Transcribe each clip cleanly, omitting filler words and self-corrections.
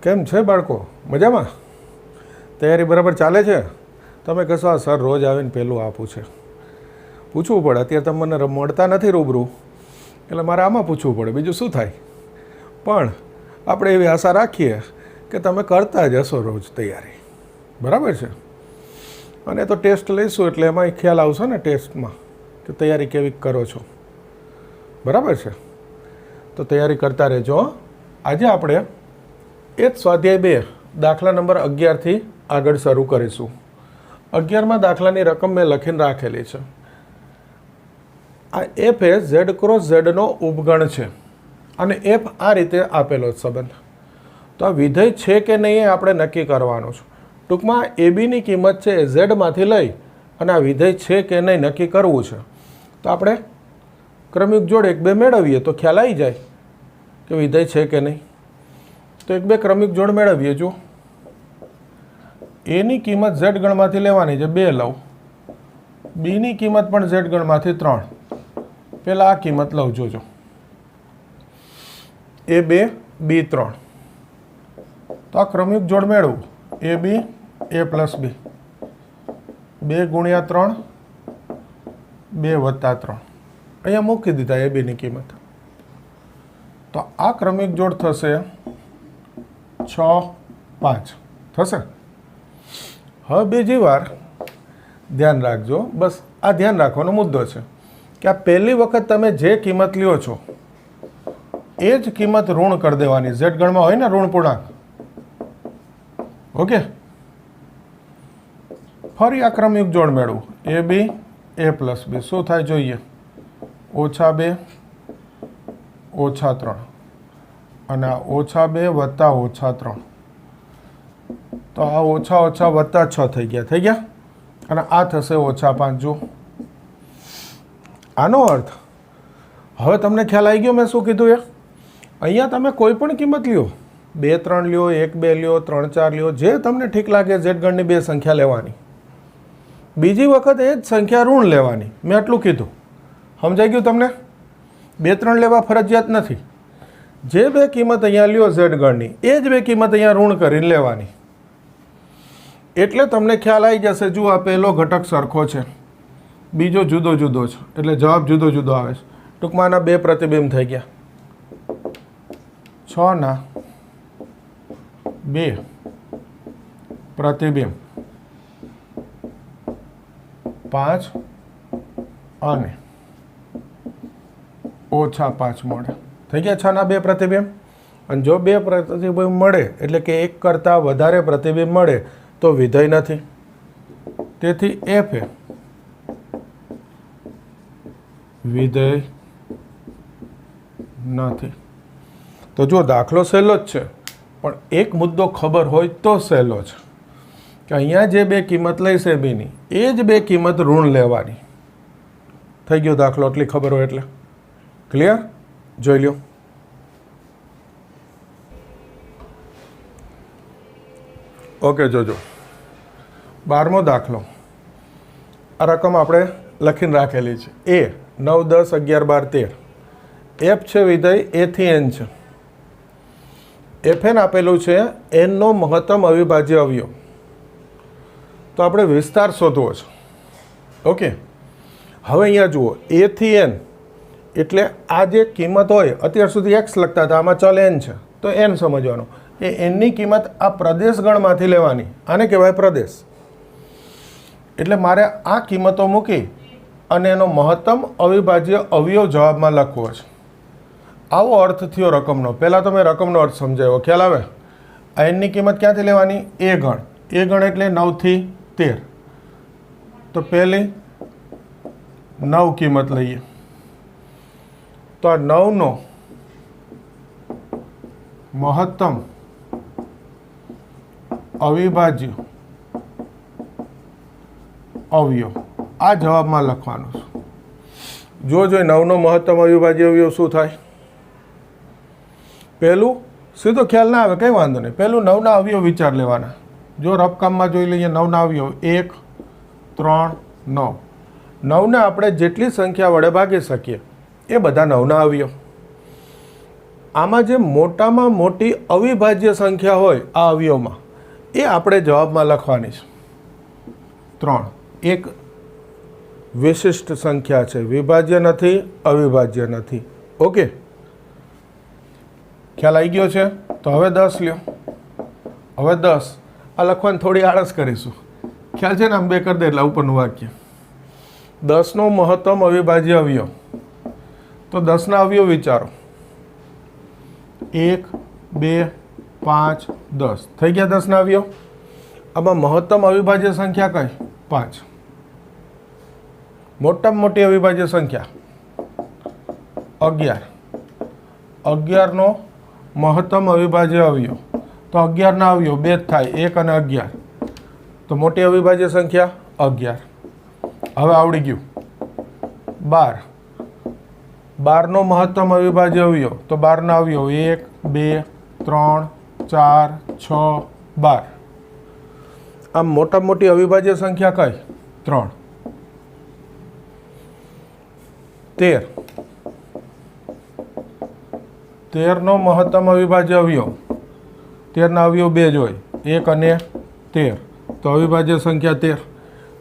કેમ છે બાળકો? મજામાં? તૈયારી બરાબર ચાલે છે? તમે કહેશો આ સર રોજ આવીને પહેલું આ પૂછું પડે. અત્યારે તમે મને મળતા નથી રૂબરૂ, એટલે મારે આમાં પૂછવું પડે, બીજું શું થાય. પણ આપણે એવી આશા રાખીએ કે તમે કરતા જ હશો રોજ તૈયારી, બરાબર છે. અને તો ટેસ્ટ લઈશું એટલે એમાં ખ્યાલ આવશે ને ટેસ્ટમાં કે તૈયારી કેવી કરો છો, બરાબર છે. તો તૈયારી કરતા રહેજો. આજે આપણે એ જ સ્વાધ્યાય 2 દાખલા નંબર 11થી આગળ શરૂ કરીશું. 11માં દાખલાની રકમ મેં લખીને રાખેલી છે. આ એફ એ ઝેડ ક્રોસ ઝેડનો ઉપગણ છે અને એફ આ રીતે આપેલો સંબંધ. તો આ વિધેય છે કે નહીં એ આપણે નક્કી કરવાનું છે. ટૂંકમાં એબીની કિંમત છે એ ઝેડમાંથી લઈ અને આ વિધેય છે કે નહીં નક્કી કરવું છે. તો આપણે ક્રમિક જોડ 1 2 મેળવીએ તો ખ્યાલ આવી જાય કે વિધેય છે કે નહીં. તો 1 2 ક્રમિક જોડ મેળવીએ. જો એની કિંમત ઝેડ ગણમાંથી લેવાની છે, 2 લઉં. બીની કિંમત પણ ઝેડ ગણમાંથી 3. પહેલાં આ કિંમત લઉં, જોજો. A2 B3. તો આ ક્રમિક જોડ મેળવું. AB A પ્લસ B, 2 ગુણ્યા 3, 2 વત્તા 3. અહીંયા મૂકી દીધા એબીની કિંમત. તો આ ક્રમિક જોડ થશે 6 5 થશે. હવે બીજી વાર ધ્યાન રાખજો, બસ આ ધ્યાન રાખવાનો મુદ્દો છે કે આ પહેલી વખત તમે જે કિંમત લ્યો છો એ જ કિંમત ઋણ કરી દેવાની. ઝેડ ગણમાં હોય ને ઋણ પૂર્ણાંક. ઓકે. ફરી આ ક્રમિક જોડ મેળવું. AB A પ્લસ B શું થાય જોઈએ. -2 -3 અને આ -2 વત્તા -3. તો આ ઓછા ઓછા વત્તા 6 થઈ ગયા અને આ થશે -5. જો આનો અર્થ હવે તમને ખ્યાલ આવી ગયો મેં શું કીધું એ. અહીંયા તમે કોઈ પણ કિંમત લ્યો, 2 3 લ્યો, 1 2 લ્યો, 3 4 લ્યો, જે તમને ઠીક લાગે. ઝેડ ગણની 2 સંખ્યા લેવાની, બીજી વખત એ જ સંખ્યા ઋણ લેવાની. મેં આટલું કીધું, સમજાઈ ગયું તમને? 2 3 લેવા ફરજિયાત નથી. જે 2 કિંમત અહીંયા લ્યો ઝેડ ગણની, એ જ 2 કિંમત અહીંયા ઋણ કરીને લેવાની. એટલે તમને ખ્યાલ આવી જશે. જુઓ આ પહેલો ઘટક સરખો છે, બીજો જુદો જુદો છે, એટલે જવાબ જુદો જુદો આવે છે. ટૂંકમાં આના 2 પ્રતિબિંબ થઈ ગયા. 6 ના 2 પ્રતિબિંબ, 5 અને -5 મળે. થઈ ગયા 6 ના 2 પ્રતિબિંબ. અને જો 2 પ્રતિબિંબ મળે એટલે કે 1 કરતાં વધારે પ્રતિબિંબ મળે તો વિધેય નથી. તેથી એફ એ વિધેય નથી. તો જો દાખલો સહેલો જ છે, પણ એક મુદ્દો ખબર હોય તો સહેલો છે કે અહીંયા જે 2 કિંમત લઈશે બીની, એ જ 2 કિંમત ઋણ લેવાની. થઈ ગયો દાખલો, એટલી ખબર હોય એટલે. ક્લિયર? જોઈ લ્યો. ઓકે, જોજો 12મો દાખલો. આ રકમ આપણે લખીને રાખેલી છે. એ 9 10 11 12 13. એફ છે વિધેય A થી N છે. FN આપેલું છે Nનો મહત્તમ અવિભાજ્ય અવયવ. તો આપણે વિસ્તાર શોધવો છે. ઓકે. હવે અહીંયા જુઓ, A થી N એટલે આ જે કિંમત હોય, અત્યાર સુધી x લખતા હતા, આમાં ચલ n છે તો n સમજવાનો. એ nની કિંમત આ પ્રદેશ ગણમાંથી લેવાની. આને કહેવાય પ્રદેશ. એટલે મારે આ કિંમતો મૂકી અને એનો મહત્તમ અવિભાજ્ય અવયવ જવાબમાં લખવો છે. આવો અર્થ થયો રકમનો. પહેલાં તો મેં રકમનો અર્થ સમજાવ્યો, ખ્યાલ આવે? આ એનની કિંમત ક્યાંથી લેવાની? એ ગણ. એ ગણ એટલે 9 થી 13. તો પહેલી 9 કિંમત લઈએ. તો આ 9નો મહત્તમ અવિભાજ્ય અવયવ આ જવાબમાં લખવાનું છે. જો 9નો મહત્તમ અવિભાજ્ય અવયવ શું થાય? પહેલું સીધો ખ્યાલ ના આવે, કંઈ વાંધો નહીં. પહેલું 9ના અવયવ વિચાર લેવાના. જો રફકામમાં જોઈ લઈએ 9ના અવયવ 1 3 9. 9ને આપણે જેટલી સંખ્યા વડે ભાગી શકીએ એ બધા 9ના અવયવ. આમાં જે મોટામાં મોટી અવિભાજ્ય સંખ્યા હોય આ અવયવમાં એ આપણે જવાબમાં લખવાની છે 3. એક વિશિષ્ટ સંખ્યા છે, વિભાજ્ય નથી, અવિભાજ્ય નથી. ઓકે, ખ્યાલ આવી ગયો છે? તો હવે 10 લ્યો. હવે 10 આ લખવાની થોડી આળસ કરીશું. ખ્યાલ છે ને? આમ 2 કરી દે એટલે ઉપરનું વાક્ય. 10નો મહત્તમ અવિભાજ્ય અવયવ. તો 10ના અવયવ વિચારો. 1, 2, 5, 10 થઈ ગયા 10ના અવયવ. આમાં મહત્તમ અવિભાજ્ય સંખ્યા કઈ? 5. મોટામાં મોટી અવિભાજ્ય સંખ્યા 11. 11નો મહત્તમ અવિભાજ્ય અવયવ. તો 11ના અવયવ 2 જ થાય, 1 અને 11. તો મોટી અવિભાજ્ય સંખ્યા 11. હવે આવડી ગયું. 12. 12નો મહત્તમ અવિભાજ્ય અવયવ. તો 12ના અવયવ 1, 2, 3, 4, 6, 12. આમ મોટામાં મોટી અવિભાજ્ય સંખ્યા કઈ? 3. 13. 13નો મહત્તમ અવિભાજ્ય અવયવ. 13ના અવયવ 2 જ હોય, 1 અને 13. તો અવિભાજ્ય સંખ્યા 13.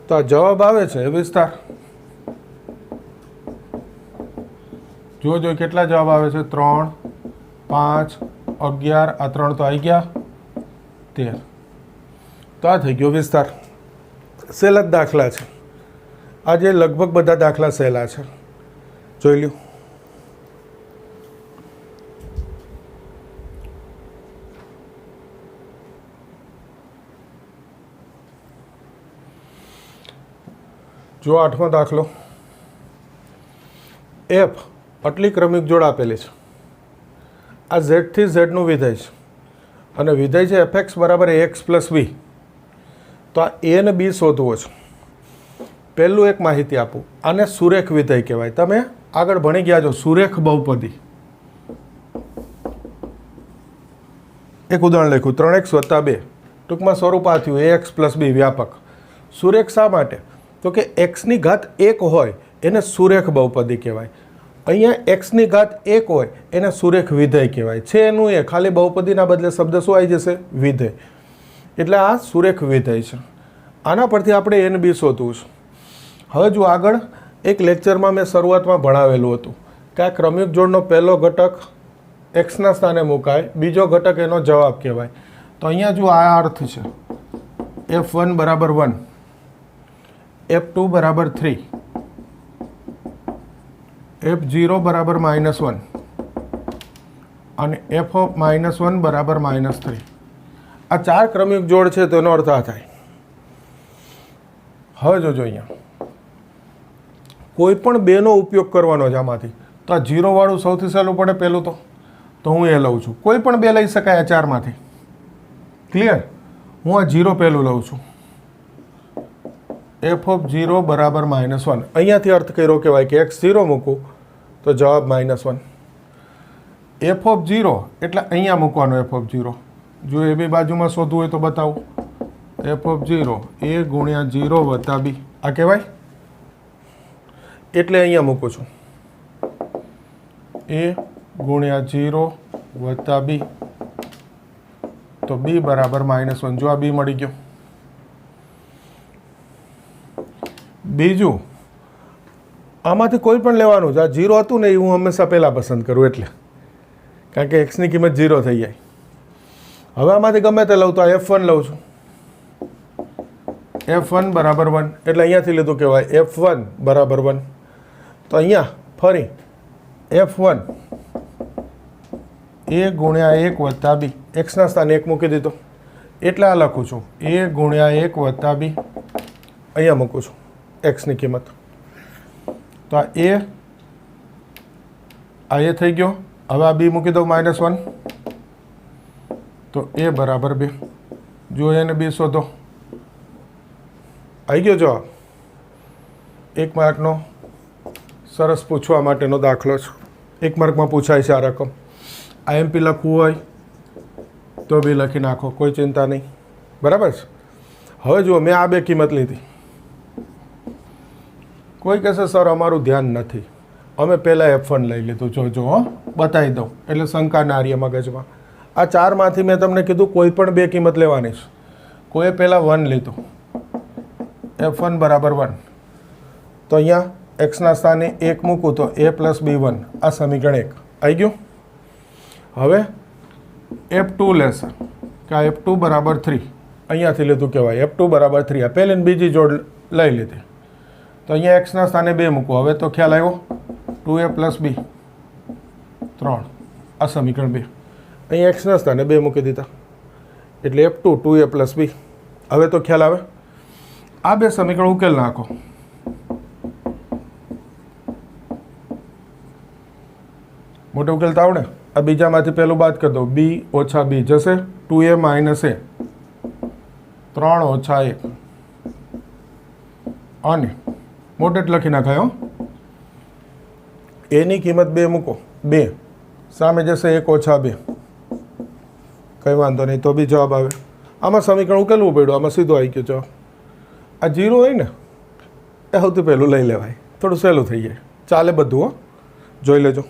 તો આ જવાબ આવે છે વિસ્તાર. જોજો કેટલા જવાબ આવે છે? 3, 5, 11. આ 3 તો આવી ગયા, 13. તો આ થઈ ગયો વિસ્તાર. સહેલા જ દાખલા છે. આજે લગભગ બધા દાખલા સહેલા છે. જોઈ લ્યો. જો 8મો દાખલો. એફ આટલી ક્રમિક જોડ આપેલી છે. આ ઝેડ થી ઝેડનું વિધેય છે અને વિધેય છે fx બરાબર ax પ્લસ બી. તો આ એ અને બી શોધવો છે. પહેલું એક માહિતી આપું, આને સુરેખ વિધેય કહેવાય. તમે આગળ ભણી ગયા છો સુરેખ બહુપદી. એક ઉદાહરણ લખ્યું 3x વત્તા 2. ટૂંકમાં સ્વરૂપ આ થયું ax પ્લસ બી વ્યાપક. સુરેખ શા માટે? તો કે એક્સની ઘાત 1 હોય એને સુરેખ બહુપદી કહેવાય. અહીંયા એક્સની ઘાત 1 હોય એને સુરેખ વિધેય કહેવાય છે. એનું એ ખાલી બહુપદીના બદલે શબ્દ શું આવી જશે? વિધેય. એટલે આ સુરેખ વિધેય છે. આના પરથી આપણે એન બી શોધવું છે. હવે જો આગળ એક લેક્ચરમાં મેં શરૂઆતમાં ભણાવેલું હતું કે આ ક્રમિક જોડનો પહેલો ઘટક એક્સના સ્થાને મુકાય, બીજો ઘટક એનો જવાબ કહેવાય. તો અહીંયા જો આ અર્થ છે f1 બરાબર 1, f2 બરાબર 3, f0 બરાબર -1 અને f ઓફ -1 બરાબર -3. આ 4 ક્રમિક જોડ છે. તો એનો અર્થ આ થાય. હવે જોજો અહીંયા કોઈ પણ 2નો ઉપયોગ કરવાનો છે આમાંથી. તો આ 0 વાળું સૌથી સહેલું પડે પહેલું. તો હું એ લઉં છું. કોઈ પણ 2 લઈ શકાય આ 4માંથી. ક્લિયર? હું આ 0 પહેલું લઉં છું. f ઓફ 0 બરાબર -1. અહીંયાથી અર્થ કર્યો કહેવાય કે x0 મૂકું તો જવાબ -1. f ઓફ 0 એટલે અહીંયા મૂકવાનો f ઓફ 0. જો એ બી બાજુમાં શોધવું હોય તો બતાવું. f ઓફ 0 a ગુણ્યા 0 વત્તા b. આ કહેવાય. એટલે અહીંયા મૂકું છું a ગુણ્યા 0 વત્તા b. તો b બરાબર -1. જો આ b મળી ગયો. બીજું આમાંથી કોઈ પણ લેવાનું છે. આ 0 હતું ને એ હું હંમેશા પહેલાં પસંદ કરું એટલે, કારણ કે એક્સની કિંમત 0 થઈ જાય. હવે આમાંથી ગમે તે લઉં તો આ f1 લઉં છું. f1 બરાબર 1 એટલે અહીંયાથી લીધું કહેવાય f1 બરાબર 1. તો અહીંયા ફરી f1 a ગુણ્યા 1 વત્તા b. એક્સના સ્થાને 1 મૂકી દીધો એટલે આ લખું છું a ગુણ્યા 1 વત્તા b. અહીંયા મૂકું છું એક્સની કિંમત. તો આ એ થઈ ગયો. હવે આ બી મૂકી દઉં -1. તો a બરાબર 2. જો એને બી શોધો. આવી ગયો જવાબ. 1 માર્કનો સરસ પૂછવા માટેનો દાખલો છે. 1 માર્કમાં પૂછાય છે આ રકમ. IMP લખવું હોય તો બી લખી નાખો, કોઈ ચિંતા નહીં. બરાબર છે? હવે જુઓ મેં આ 2 કિંમત લીધી. કોઈ કહેશે સર અમારું ધ્યાન નથી, અમે પહેલાં F1 લઈ લીધું. જોજો હો, બતાવી દઉં એટલે શંકા ના રહે મગજમાં. આ ચારમાંથી મેં તમને કીધું કોઈ પણ બે કિંમત લેવાની છે. કોઈએ પહેલાં 1 લીધું, F1 બરાબર 1. તો અહીંયા એક્સના સ્થાને 1 મૂકું તો a પ્લસ b1, આ સમીકરણ 1 આવી ગયું. હવે F2 લેશે કે આ F2 બરાબર 3, અહીંયાથી લીધું કહેવાય. F2 બરાબર 3, આ પહેલી બીજી જોડ લઈ લીધી. તો અહીંયા એક્સના સ્થાને 2 મૂકવું. હવે તો ખ્યાલ આવ્યો, 2a પ્લસ b 3, આ સમીકરણ 2. અહીંયા એક્સના સ્થાને 2 મૂકી દીધા એટલે F2 2a પ્લસ b. હવે તો ખ્યાલ આવે. આ બે સમીકરણ ઉકેલ નાખો. મોટો ઉકેલ તો આવડે. આ બીજામાંથી પહેલું બાદ કરી દો, b ઓછા b જશે 2a માઇનસ a 3 ઓછા 1 અને મોટે જ લખી નાખાય. એની કિંમત 2 મૂકો, 2 સામે જશે 1 ઓછા 2, કંઈ વાંધો નહીં, તો બી જવાબ આવે. આમાં સમીકરણ ઉકેલવું પડ્યું, આમાં સીધો આવી ગયો જવાબ. આ 0 હોય ને એ સૌથી પહેલું લઈ લેવાય, થોડું સહેલું થઈ જાય, ચાલે બધું. હો, જોઈ લેજો.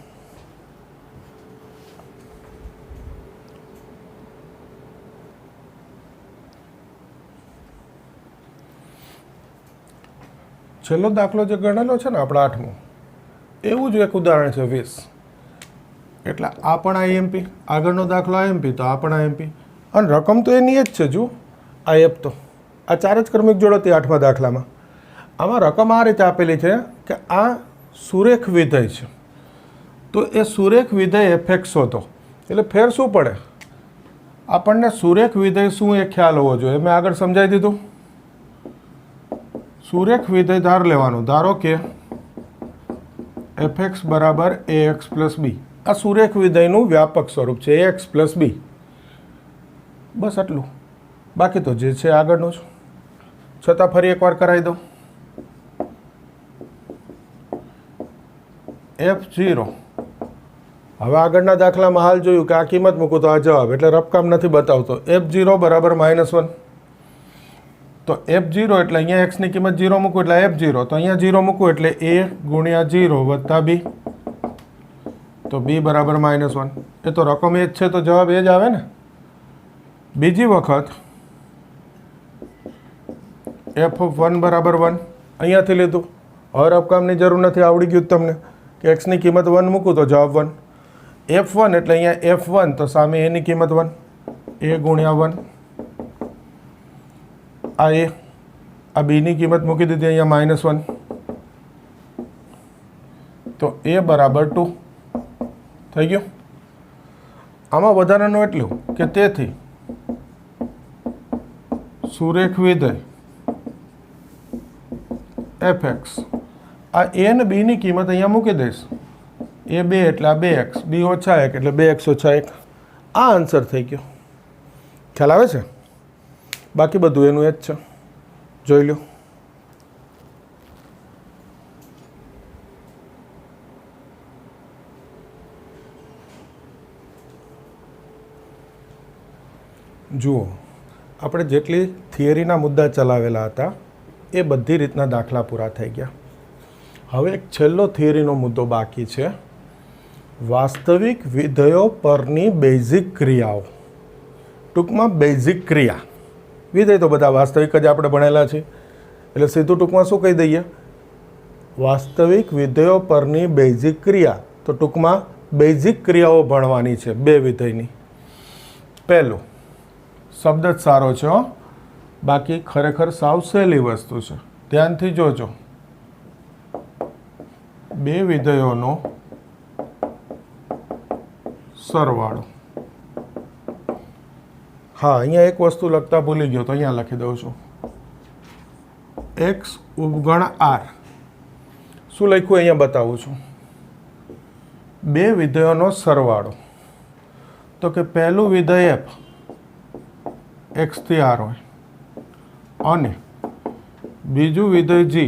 છેલ્લો દાખલો જે ગણેલો છે ને આપણા 8મો, એવું જ એક ઉદાહરણ છે 20. એટલે આ પણ આઈએમપી, આગળનો દાખલો આઈએમપી, તો આ પણ આઈએમપી. અને રકમ તો એની જ છે. જો આ એપ તો આ 4 જ ક્રમિક જોડો હતી 8મા દાખલામાં. આમાં રકમ આ રીતે આપેલી છે કે આ સુરેખ વિધેય છે. તો એ સુરેખ વિધેય fx હતો. એટલે ફેર શું પડે, આપણને સુરેખ વિધેય શું એ ખ્યાલ હોવો જોઈએ. મેં આગળ સમજાવી દીધું. સુરેખ વિધેય ધાર લેવાનું. ધારો કે fx બરાબર ax પ્લસ b. આ સુરેખ વિધેયનું વ્યાપક સ્વરૂપ છે, ax પ્લસ b. બસ આટલું. બાકી તો જે છે આગળનું જ. છતાં ફરી એકવાર કરાવી દઉં. f0. હવે આગળના દાખલામાં હાલ જોયું કે આ કિંમત મૂકું તો આ જવાબ, એટલે રફકામ નથી બતાવતો. f0 બરાબર -1. તો f0 એટલે અહીંયા x ની કિંમત 0 મૂકું એટલે f0. તો અહીંયા 0 મૂકું એટલે a ગુણ્યા 0 વત્તા b. તો b બરાબર -1. એ તો રકમ એ જ છે, તો જવાબ એ જ આવે ને. બીજી વખત f1 બરાબર 1, અહીંયાથી લીધું. હવે રફકામની જરૂર નથી, આવડી ગયું તમને કે x ની કિંમત 1 મૂકું તો જવાબ 1. f1 એટલે અહીંયા f1, તો સામે a ની કિંમત 1, a ગુણ્યા 1. આ b ની કિંમત મૂકી દીધી અહીંયા -1. તો a બરાબર 2 થઈ ગયું. આમાં વધારાનું એટલું કે તેથી સુરેખ વિધેય fx, આ a અને b ની કિંમત અહીંયા મૂકી દઈશ. a 2 એટલે આ 2x, b ઓછા 1 એટલે 2x ઓછા 1. આ આન્સર થઈ ગયો. ખ્યાલ આવે છે? બાકી બધું એનું એ જ છે. જોઈ લો. જુઓ, આપણે જેટલી થિયરીના મુદ્દા ચલાવેલા હતા એ બધી રીતના દાખલા પૂરા થઈ ગયા. હવે એક છેલ્લો થિયરીનો મુદ્દો બાકી છે, વાસ્તવિક વિધેયો પરની બેઝિક ક્રિયાઓ. ટૂંકમાં બેઝિક ક્રિયા. વિધેય તો બધા વાસ્તવિક જ આપણે ભણેલા છે, એટલે સીધું ટૂંકમાં શું કહી દઈએ, વાસ્તવિક વિધેયો પરની બેઝિક ક્રિયા. તો ટૂંકમાં બેઝિક ક્રિયાઓ ભણવાની છે બે વિધેયની. પહેલું શબ્દ જ સારો છે હો, બાકી ખરેખર સાવ સહેલી વસ્તુ છે. ધ્યાનથી જોજો. બે વિધેયોનો સરવાળો. હા, અહીંયા એક વસ્તુ લખતા ભૂલી ગયો, તો અહીંયા લખી દઉં છું. x ઉપગણ r. શું લખ્યું અહીંયા બતાવું છું. બે વિધેયોનો સરવાળો. તો કે પહેલું વિધેય f x થી r હોય અને બીજું વિધેય g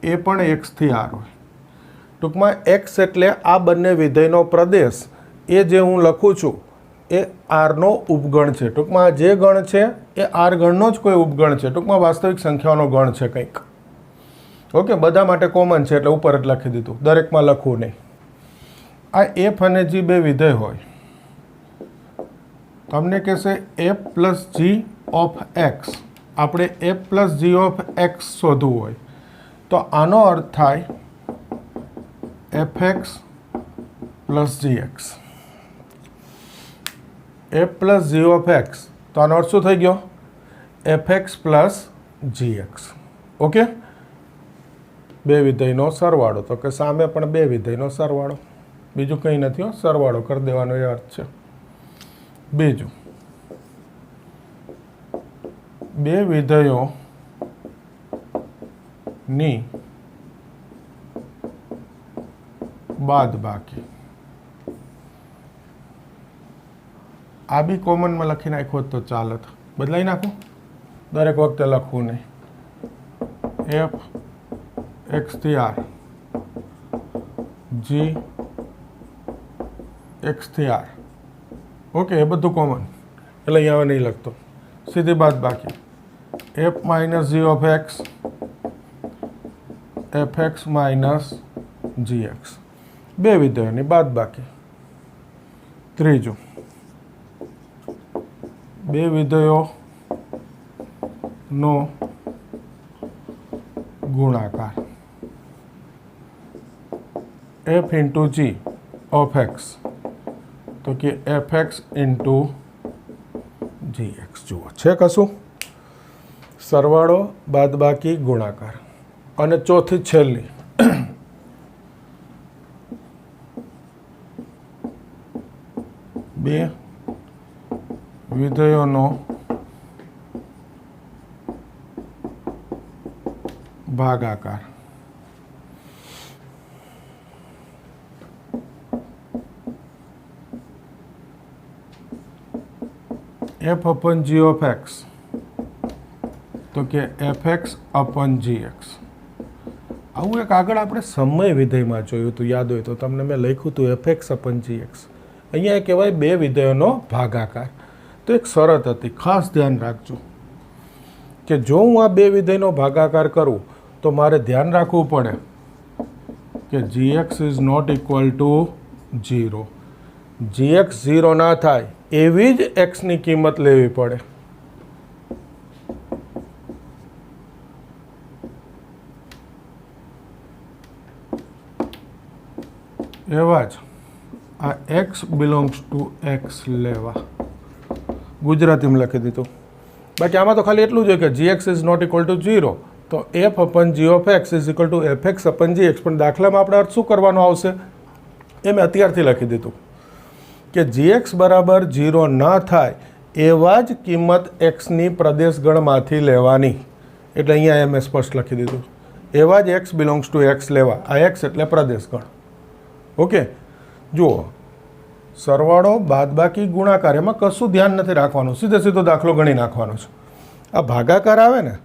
એ પણ x થી r હોય. ટૂંકમાં x એટલે આ બંને વિધેયનો પ્રદેશ. એ જે હું લખું છું એ આરનો ઉપગણ છે. ટૂંકમાં જે ગણ છે એ આર ગણનો જ કોઈ ઉપગણ છે. ટૂંકમાં વાસ્તવિક સંખ્યાઓનો ગણ છે કંઈક. ઓકે, બધા માટે કોમન છે એટલે ઉપર જ લખી દીધું, દરેકમાં લખવું નહીં. આ એફ અને જી બે વિધેય હોય, તમને કહેશે F plus G of X. આપણે F plus G of X શોધવું હોય તો આનો અર્થ થાય F X plus G X. F plus G of X, તો આનો અર્થ શું થઈ ગયો? F X plus G X. Okay, બે વિધેયનો સરવાળો. તો કે સામે પણ બે વિધેયનો સરવાળો, બીજું કંઈ નથી હો, સરવાળો કરી દેવાનો એ અર્થ છે. બીજું, બે વિધેયોની બાદબાકી. આ બી કોમનમાં લખી નાખ્યો તો ચાલત, બદલાઈ નાખું, દરેક વખતે લખવું નહીં. એફ એક્સ થી આર, જી એક્સ થી આર. ઓકે, એ બધું કોમન એટલે અહીંયા નહીં લખતો, સીધી બાદબાકી. F minus G of X, F X minus G X, બે વિધેયોની બાદબાકી. ત્રીજું, બે વિધેયોનો ગુણાકાર. F into G of X, તો કે F X into G X. જુઓ છે કશું? સરવાળો, બાદબાકી, ગુણાકાર. અને ચોથી છેલ્લી, બે વિધેયોનો ભાગાકાર. F upon G of X, તો કે F X upon G X. આવું એક આગળ આપણે સમય વિધેયમાં જોયું હતું, યાદ હોય તો તમને મેં લખ્યું હતું F X upon G X. અહીંયા કહેવાય બે વિધેયોનો ભાગાકાર. તો એક શરત હતી, ખાસ ધ્યાન રાખજો કે જો હું આ બે વિધેયનો ભાગાકાર કરું તો મારે ધ્યાન રાખવું પડે કે G X is not equal to 0. G X 0 ના થાય એવી જ એક્સની કિંમત લેવી પડે. એવા જ આ એક્સ બિલોંગ્સ ટુ એક્સ લેવા. ગુજરાતીમાં લખી દીધું. બાકી આમાં તો ખાલી એટલું જ હોય કે G X is not equal to 0, તો F upon G of X is equal to F X upon G X. પણ દાખલામાં આપણે અર્થ શું કરવાનો આવશે એ મેં અત્યારથી લખી દીધું કે જી એક્સ બરાબર 0 ના થાય એવા જ કિંમત એક્સની પ્રદેશગણમાંથી લેવાની. એટલે અહીંયા મેં સ્પષ્ટ લખી દીધું, એવા જ એક્સ બિલોંગ્સ ટુ એક્સ લેવા. આ એક્સ એટલે પ્રદેશગણ. ઓકે, જુઓ, સરવાળો, બાદબાકી, ગુણાકાર, એમાં કશું ધ્યાન નથી રાખવાનું, સીધે સીધો દાખલો ગણી નાખવાનો છે. આ ભાગાકાર આવે ને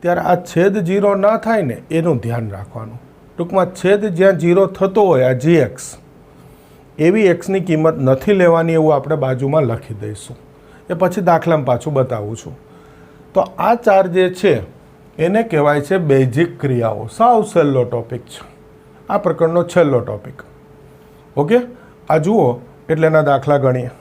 ત્યારે આ છેદ 0 ના થાય ને એનું ધ્યાન રાખવાનું. ટૂંકમાં છેદ જ્યાં 0 થતો હોય, આ જી એક્સ, એવી એક્સની કિંમત નથી લેવાની એવું આપણે બાજુમાં લખી દઈશું. એ પછી દાખલામાં પાછું બતાવું છું. તો આ ચાર જે છે એને કહેવાય છે બેઝિક ક્રિયાઓ. સાવ છેલ્લો ટોપિક છે, આ પ્રકરણનો છેલ્લો ટોપિક. ઓકે, આ જુઓ એટલે એના દાખલા ગણીએ.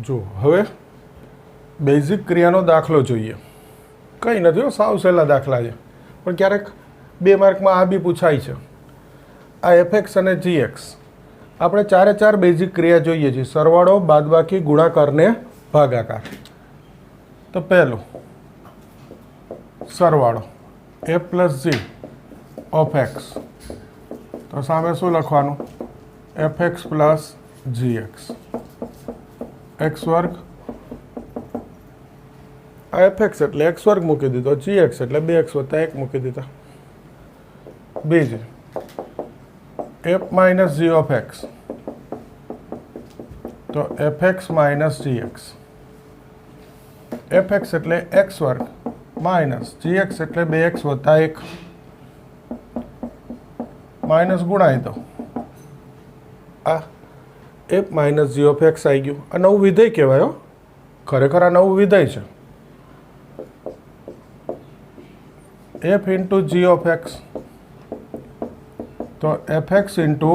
જો હવે બેઝિક ક્રિયાનો દાખલો જોઈએ. કંઈ નથી હો, સાવ સહેલા દાખલા છે, પણ ક્યારેક 2 માર્કમાં આ બી પૂછાય છે. આ એફ એક્સ અને જી એક્સ, આપણે ચારે ચાર બેઝિક ક્રિયા જોઈએ છીએ, સરવાળો, બાદબાકી, ગુણાકાર ને ભાગાકાર. તો પહેલું સરવાળો, F plus G of X, તો સામે શું લખવાનું? F X plus G X. X વર્ગ, આ એફ એક્સ એટલે એક્સ વર્ગ મૂકી દીધો, જી એક્સ એટલે 2x + 1 મૂકી દીધા. બીજી F minus G of X, તો F X minus G X. F X એટલે એક્સ વર્ગ માઇનસ જી એક્સ એટલે 2x + 1 માઇનસ ગુણાઈ દો. આ F minus G of X આવી ગયું. આ નવું વિધેય કહેવાય હો, ખરેખર આ નવું વિધેય છે. F into G of X, તો F X into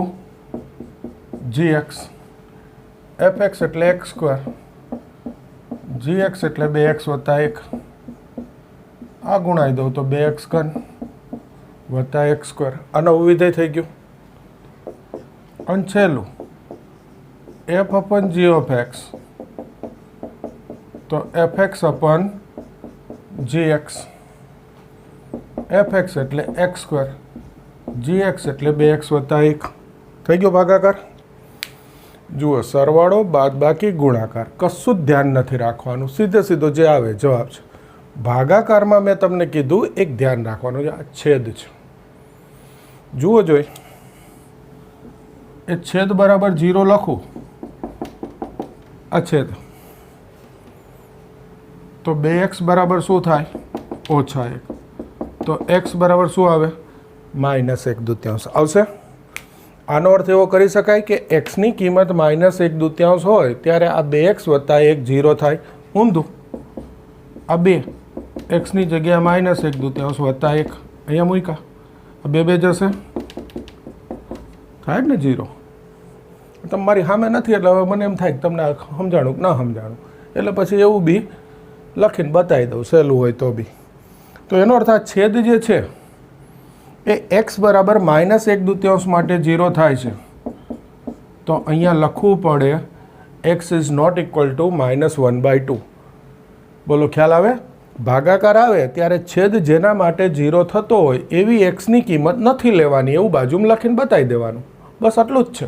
G X. F X એટલે એક્સ સ્ક્વેર, જી એક્સ એટલે 2x વત્તા 1. આ ગુણાઈ દઉં તો 2x ઘન વત્તા એક્સ સ્ક્વેર. આ નવું વિધેય થઈ ગયું. અને છેલ્લું F upon G of X, તો F X upon G X. F X એટલે એક્સ સ્ક્વેર, જી એક્સ એટલે 2x વત્તા 1. થઈ ગયો ભાગાકાર. જુઓ, સરવાળો બાદબાકી ગુણાકાર કશું જ ધ્યાન નથી રાખવાનું, સીધે સીધો જે આવે જવાબ છે. ભાગાકારમાં મેં તમને કીધું એક ધ્યાન રાખવાનું છે, આ છેદ છે. જુઓ જોઈ, એ છેદ બરાબર 0 લખું, આ છેદ, તો 2x બરાબર શું થાય? -1. તો x બરાબર શું આવે? -1/2 આવશે. આનો અર્થ એવો કરી શકાય કે એક્સની કિંમત -1/2 હોય ત્યારે આ 2x વત્તા 1 0 થાય. ઊંધું, આ 2 એક્સની જગ્યાએ -1/2 વત્તા 1 અહીંયા મૂક્યા, આ 2 જશે, થાય ને 0. તમારી સામે નથી એટલે હવે મને એમ થાય કે તમને સમજાણું કે ના સમજાણું, એટલે પછી એવું બી લખીને બતાવી દઉં, સહેલું હોય તો બી. તો એનો અર્થ આ છેદ જે છે એ x બરાબર -1/2 માટે 0 થાય છે. તો અહીંયા લખવું પડે x is not equal to -1/2. બોલો, ખ્યાલ આવે? ભાગાકાર આવે ત્યારે છેદ જેના માટે 0 થતો હોય એવી એક્સની કિંમત નથી લેવાની, એવું બાજુમાં લખીને બતાવી દેવાનું. બસ આટલું જ છે.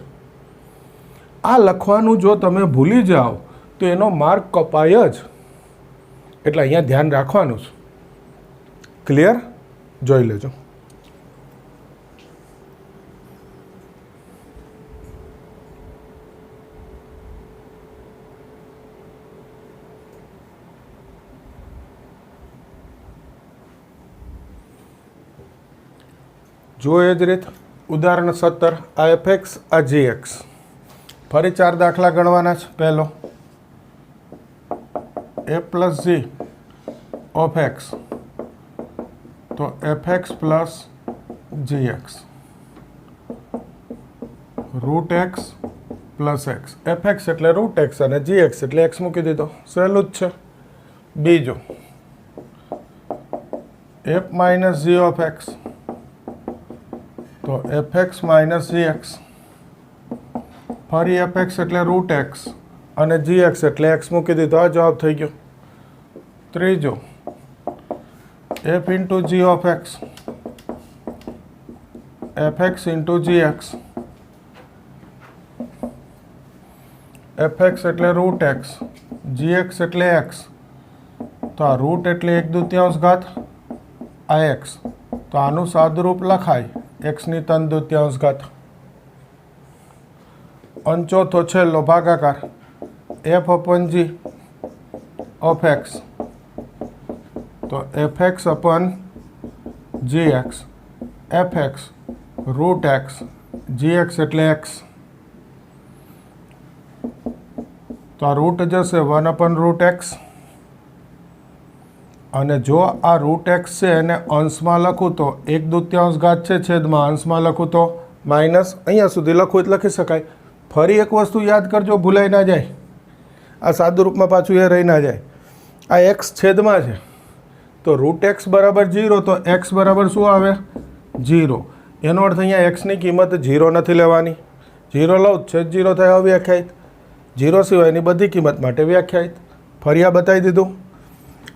આ લખવાનું જો તમે ભૂલી જાઓ તો એનો માર્ક કપાય જ. એટલે અહીંયા ધ્યાન રાખવાનું છે. ક્લિયર? જોઈ લેજો. જો એ જ રીત ઉદાહરણ 17, આ એફ એક્સ, આ જી એક્સ. ફરી 4 દાખલા ગણવાના છે. પહેલો F plus G of X, તો F X plus G X, root X plus X. F X એટલે રૂટ એક્સ અને જી એક્સ એટલે એક્સ મૂકી દીધો, સહેલું જ છે. બીજો F minus G of X, તો F X minus G X. ફરી એફ એક્સ એટલે રૂટ એક્સ અને જી એક્સ એટલે એક્સ મૂકી દીધો, આ જવાબ થઈ ગયો. ત્રીજો F into G of X, F X into G X. F X એટલે રૂટ એક્સ, જી એક્સ એટલે એક્સ. તો આ રૂટ એટલે 1/2 ઘાત, આ એક્સ, તો આનું સાદુરૂપ લખાય એક્સની 3/2 ઘાત. અને ચોથો છેલ્લો ભાગાકાર F upon G of X, તો F X upon G X. F X root X, G X એટલે એક્સ, તો આ રૂટ જશે 1/√x. અને જો આ રૂટ એક્સ છે એને અંશમાં લખું તો 1/2 ઘાત છે, છેદમાં અંશમાં લખું તો માઇનસ. અહીંયા સુધી લખું એટલે લખી શકાય. ફરી એક વસ્તુ યાદ કરજો, ભૂલાઈ ના જાય. આ સાદું રૂપમાં પાછું એ રહી ના જાય. આ એક્સ છેદમાં છે, તો રૂટ એક્સ બરાબર 0, તો એક્સ બરાબર શું આવે? 0. એનો અર્થ અહીંયા એક્સની કિંમત 0 નથી લેવાની. 0 લઉં છેદ 0 થાય અવ્યાખ્યાયિત. 0 સિવાયની બધી કિંમત માટે વ્યાખ્યાયિત. ફરી આ બતાવી દીધું.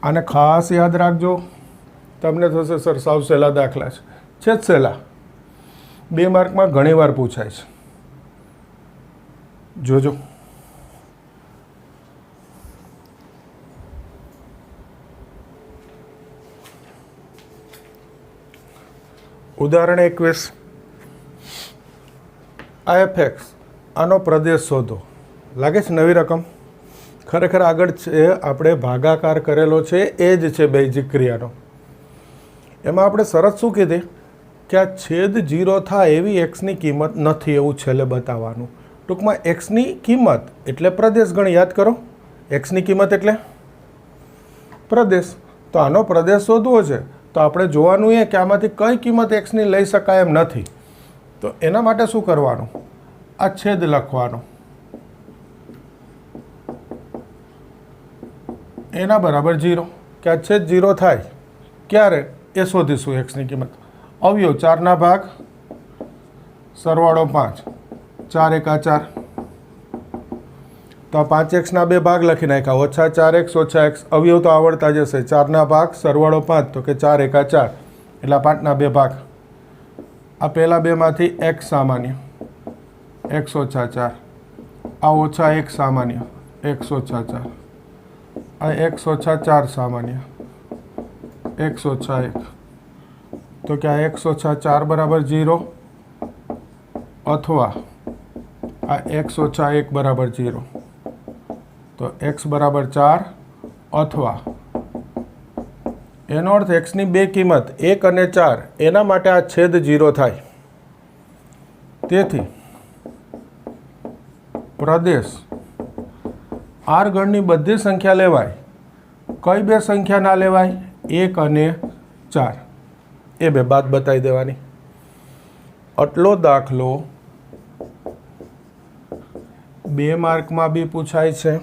આને ખાસ યાદ રાખજો, તમને થશે સર સાવ સહેલા દાખલા છે જ સહેલા. 2 માર્કમાં ઘણીવાર પૂછાય છે, જોજો. ઉદાહરણ 21, આ એફ એક્સ, આનો પ્રદેશ શોધો. લાગે છે નવી રકમ? ખરેખર આગળ છે આપણે ભાગાકાર કરેલો છે એ જ છે બેઝિક ક્રિયાનો. એમાં આપણે શરત શું કીધી કે આ છેદ 0 થાય એવી એક્સની કિંમત નથી, એવું છેલ્લે બતાવવાનું. ટૂંકમાં એક્સની કિંમત એટલે પ્રદેશ ગણ. યાદ કરો, એક્સની કિંમત એટલે પ્રદેશ. તો આનો પ્રદેશ શોધવો છે તો આપણે જોવાનું એ કે આમાંથી કઈ કિંમત એક્સની લઈ શકાય એમ નથી. તો એના માટે શું કરવાનું, આ છેદ લખવાનો, એના બરાબર 0, કે આ છેદ 0 થાય ક્યારે એ શોધીશું. એક્સની કિંમત અવયવ 4 ભાગ સરવાળો 5, 4 એકા 4. તો 5x બે ભાગ લખી નાખ્યા, ઓછા 4x ઓછા x. અવયવ તો આવડતા જશે. 4 ભાગ સરવાળો 5, તો કે 4 એકા 4 એટલે 5 બે ભાગ. આ પહેલા બેમાંથી x સામાન્ય, x ઓછા 4. આ ઓછા 1 સામાન્ય, x ઓછા 4. આ x ઓછા 4 સામાન્ય, x ઓછા 1. તો કે આ x ઓછા 4 બરાબર 0, અથવા આ x ઓછા 1 બરાબર 0. તો x બરાબર 4, અથવા એનો અર્થ એક્સની બે કિંમત 1 અને 4, એના માટે આ છેદ 0 થાય. તેથી પ્રદેશ આર ગણની બધી સંખ્યા લેવાય. કઈ બે સંખ્યા ના લેવાય? 1 અને 4. એ બે બાદ બતાવી દેવાની. આટલો દાખલો 2 માર્કમાં બી પૂછાય છે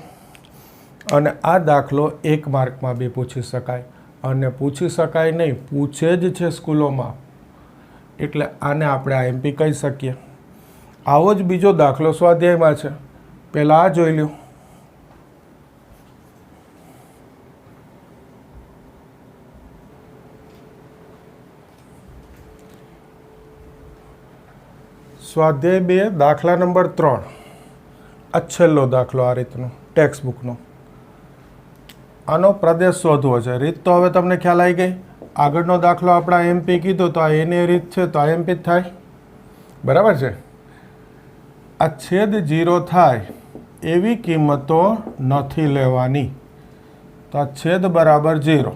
અને આ દાખલો 1 માર્કમાં બી પૂછી શકાય. અને પૂછી શકાય નહીં, પૂછે જ છે સ્કૂલોમાં, એટલે આને આપણે આઈએમપી કહી શકીએ. આવો જ બીજો દાખલો સ્વાધ્યાયમાં છે. પહેલાં આ જોઈ લ્યો. સ્વાધ્યાય 2 દાખલા નંબર 3. આ છેલ્લો દાખલો આ રીતનો ટેક્સ્ટ બુકનો. આનો પ્રદેશ શોધવો છે. રીત તો હવે તમને ખ્યાલ આવી ગઈ. આગળનો દાખલો આપણે એમપી કીધો તો આ એની રીત છે, તો આ એમપી જ થાય. બરાબર છે. આ છેદ 0 થાય એવી કિંમતો નથી લેવાની. તો આ છેદ બરાબર 0.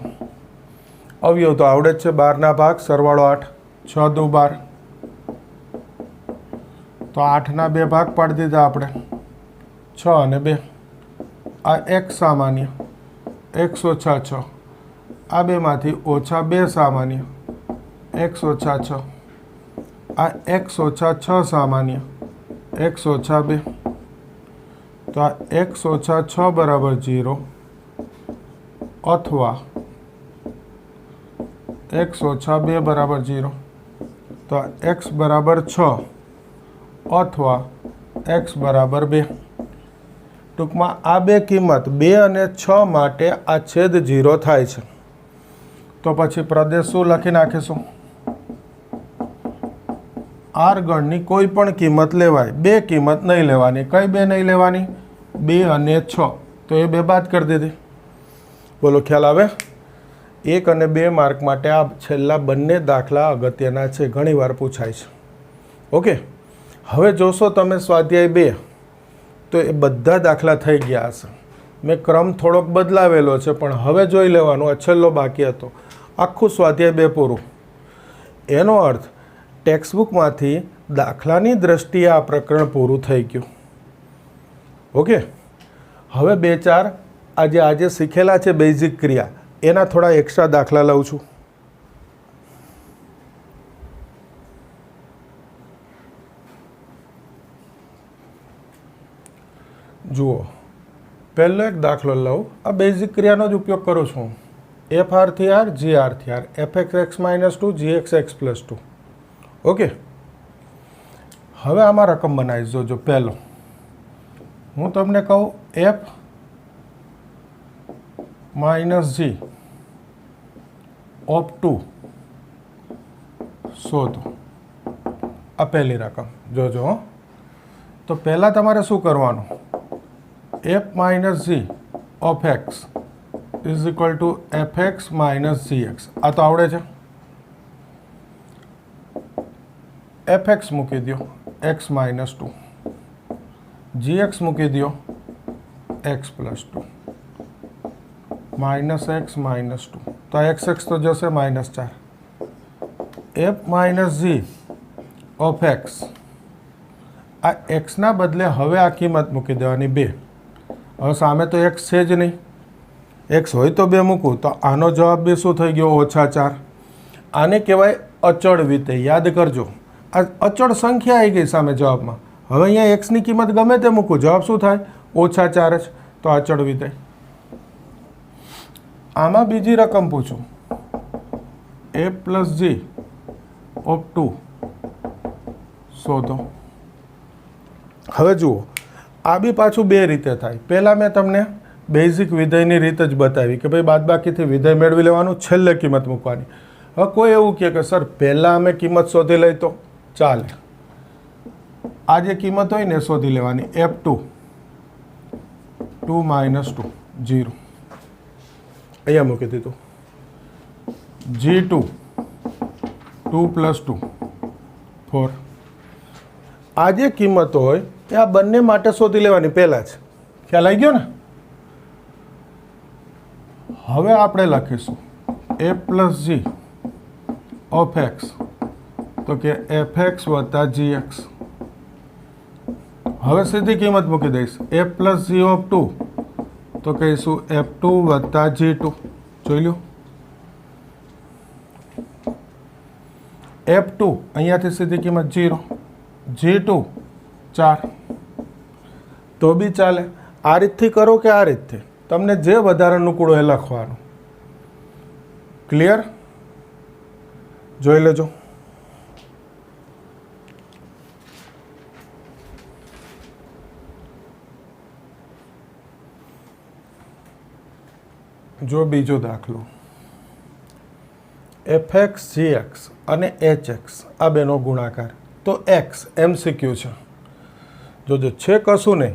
અવયવ તો આવડે જ છે. 12 ભાગ સરવાળો 8, 6 દુ 12. તો 8 બે ભાગ પાડી દીધા આપણે, 6 અને 2. આ x સામાન્ય, x ઓછા 6. આ બેમાંથી ઓછા 2 સામાન્ય, x ઓછા 6. આ x ઓછા 6 સામાન્ય, x ઓછા 2. તો આ x ઓછા 6 બરાબર 0, અથવા x ઓછા 2 બરાબર 0. તો આ x બરાબર 6 અથવા x બરાબર 2. ટૂંકમાં આ બે કિંમત 2 અને 6 માટે આ છેદ 0 થાય છે. તો પછી પ્રદેશ શું લખી નાખીશું? આર ગણની કોઈ પણ કિંમત લેવાય. બે કિંમત નહીં લેવાની. કઈ બે નહીં લેવાની? 2 અને 6. તો એ બે બાદ કરી દીધી. બોલો, ખ્યાલ આવે? 1 અને 2 માર્ક માટે આ છેલ્લા બંને દાખલા અગત્યના છે, ઘણીવાર પૂછાય છે. ઓકે, હવે જોશો તમે સ્વાધ્યાય 2 તો એ બધા દાખલા થઈ ગયા હશે. મેં ક્રમ થોડોક બદલાવેલો છે, પણ હવે જોઈ લેવાનું. આ છેલ્લો બાકી હતો. આખું સ્વાધ્યાય 2 પૂરું. એનો અર્થ ટેક્સ્ટબુકમાંથી દાખલાની દ્રષ્ટિએ આ પ્રકરણ પૂરું થઈ ગયું. ઓકે, હવે 2-4 આજે શીખેલા છે બેઝિક ક્રિયા, એના થોડા એક્સ્ટ્રા દાખલા લઉં છું. જુઓ, પહેલો એક દાખલો લઉં. આ બેઝિક ક્રિયાનો જ ઉપયોગ કરું છું. એફ આર થી આર, જી આર થી R, F X X -2, G X X +2. Okay, હવે આમાં રકમ બનાવીશ. જોજો, પહેલો હું તમને કહું એફ -g ઓફ 2 શોધો. આ પહેલી રકમ જોજો. તો પહેલાં તમારે શું કરવાનું? f - g of x is equal to fx - gx. આ તો આવડે છે. fx મૂકી દો x -2, gx મૂકી દો x +2, -x -2. તો x તો જશે -4. f - g of x આ એક્સના બદલે હવે આ કિંમત મૂકી દેવાની 2. હવે સામે તો એક્સ છે જ નહીં, એક્સ હોય તો 2 મૂકું તો આનો જવાબ બી શું થઈ ગયો? -4. આને કહેવાય અચળ વિધેય. યાદ કરજો, આ અચળ સંખ્યા આવી ગઈ સામે જવાબમાં. હવે અહીંયા એક્સની કિંમત ગમે તે મૂકું, જવાબ શું થાય? -4 જ. તો અચળ વિધેય. આમાં બીજી રકમ પૂછું, a + g of 2 શોધો. હવે જુઓ, આ બી પાછું 2 રીતે થાય. પહેલાં મેં તમને બેઝિક વિધેયની રીત જ બતાવી કે ભાઈ બાદબાકીથી વિધેય મેળવી લેવાનું, છેલ્લે કિંમત મૂકવાની. હવે કોઈ એવું કહે કે સર પહેલાં અમે કિંમત શોધી લઈ તો ચાલે. આ જે કિંમત હોય ને શોધી લેવાની. f2 2 - 2 0 અહીંયા મૂકી દીધું. g2 2 + 2 4. આ જે કિંમત હોય એ આ બંને માટે શોધી લેવાની પહેલાં જ. ખ્યાલ આવી ગયો ને? હવે આપણે લખીશું a + g of x, તો કે fx + gx. હવે સીધી કિંમત મૂકી દઈશ. a + g of 2, તો કહીશું f2 + g2. જોઈ લો, f2 અહીંયાથી સીધી કિંમત 0, g2 4. તો બી ચાલે. આ રીતથી કરો કે આ રીતથી, તમને જે વધારે અનુકૂળ હોય એ લખવાનું. ક્લિયર? જોઈ લેજો. જો બીજો દાખલો, fx gx અને hx આ બેનો ગુણાકાર. તો x MCQ છે. જોજો, છે કશું નહીં,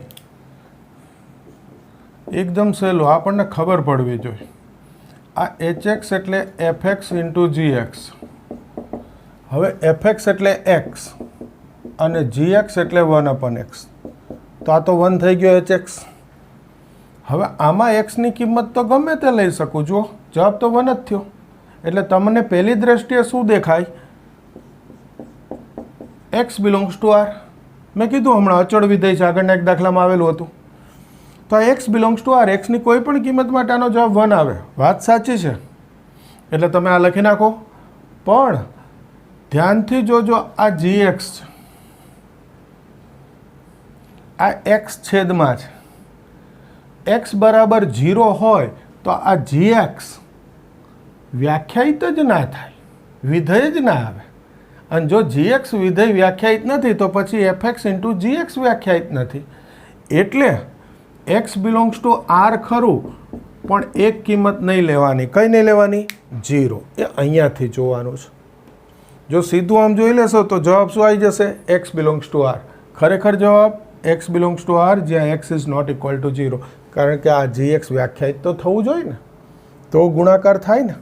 એકદમ સહેલું, આપણને ખબર પડવી જોઈએ. આ hx એટલે fx × gx. હવે fx એટલે x અને gx એટલે 1/x. તો આ તો 1 થઈ ગયો hx. હવે આમાં એક્સની કિંમત તો ગમે તે લઈ શકું. જુઓ, જવાબ તો 1 જ થયો. એટલે તમને પહેલી દ્રષ્ટિએ શું દેખાય? x belongs to r. મેં કીધું હમણાં અચળ વિધેય છે, આગળના એક દાખલામાં આવેલું હતું. તો આ x બિલોંગ્સ ટુ r, એક્સની કોઈ પણ કિંમત માટે આનો જવાબ 1 આવે. વાત સાચી છે, એટલે તમે આ લખી નાખો. પણ ધ્યાનથી જોજો, આ gx છે, આ x છેદમાં છે. x બરાબર 0 હોય તો આ gx વ્યાખ્યાયિત જ ના થાય, વિધેય જ ના આવે. અને જો gx વિધેય વ્યાખ્યાયિત નથી તો પછી fx × gx વ્યાખ્યાયિત નથી. એટલે x બિલોંગ્સ ટુ r ખરું, પણ એક કિંમત નહીં લેવાની. કઈ નહીં લેવાની? 0. એ અહીંયાથી જોવાનું છે. જો સીધું આમ જોઈ લેશો તો જવાબ શું આવી જશે? x belongs to r. ખરેખર જવાબ x બિલોંગ્સ ટુ r, જ્યાં x is not equal to 0. કારણ કે આ gx વ્યાખ્યાયિત તો થવું જોઈએ ને, તો ગુણાકાર થાય ને.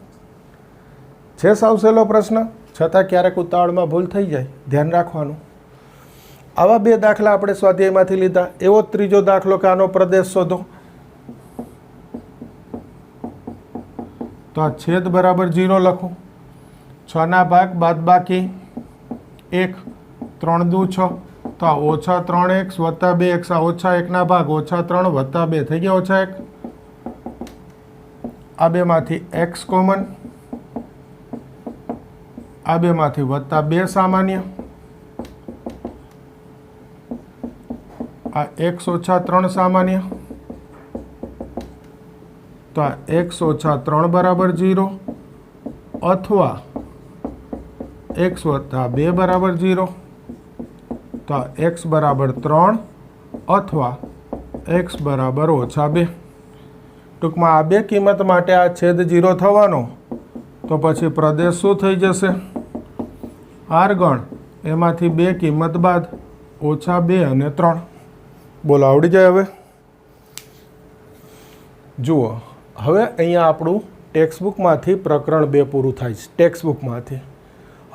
છે સાવ સહેલો પ્રશ્ન, છતાં ક્યારેક ઉતાવળમાં ભૂલ થઈ જાય, ધ્યાન રાખવાનું. આવા 2 દાખલા આપણે સ્વાધ્યાયમાંથી લીધા. એવો ત્રીજો દાખલો કે આનો પ્રદેશ શોધો. તો આ છેદ બરાબર 0 લખું. 6 ભાગ બાદબાકી 1, 3 દુ 6. તો આ -3x + 2x, આ -1 ભાગ -3 + 2 થઈ ગયા -1. આ બેમાંથી x કોમન, આ બેમાંથી +2 સામાન્ય. આ x - 3 સામાન્ય. તો આ x - 3 બરાબર 0, અથવા x + 2 બરાબર 0. તો x બરાબર 3 અથવા x બરાબર -2. ટૂંકમાં આ 2 કિંમત માટે આ છેદ 0 થવાનો. તો પછી પ્રદેશ શું થઈ જશે? r ગણ, એમાંથી 2 કિંમત બાદ, -2 અને 3. બોલો, આવડી જાય હવે? જુઓ, હવે અહીંયા આપણું ટેક્સ્ટબુકમાંથી પ્રકરણ 2 પૂરું થાય છે. ટેક્સ્ટબુકમાંથી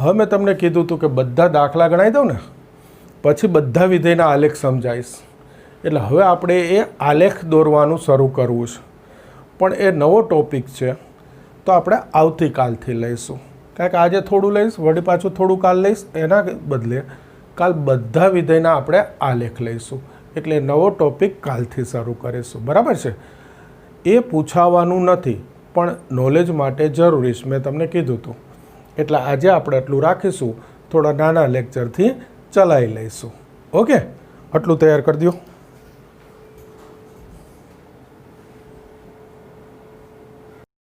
હવે મેં તમને કીધું હતું કે બધા દાખલા ગણાવી દઉં ને પછી બધા વિધેયના આલેખ સમજાવીશ. એટલે હવે આપણે એ આલેખ દોરવાનું શરૂ કરવું છે. પણ એ નવો ટોપિક છે, તો આપણે આવતીકાલથી લઈશું. કારણ કે આજે થોડું લઈશ, વળી પાછું થોડું કાલ લઈશ. એના બદલે કાલ બધા વિધેયના આપણે આલેખ લઈશું, એટલે નવો ટોપિક કાલથી શરૂ કરીશું. બરાબર છે? એ પૂછાવાનું નથી પણ નોલેજ માટે જરૂરી છે, મેં તમને કીધું હતું. એટલે આજે આપણે આટલું રાખીશું, થોડા નાના લેક્ચરથી ચલાવી લઈશું. ઓકે, આટલું તૈયાર કરી દો.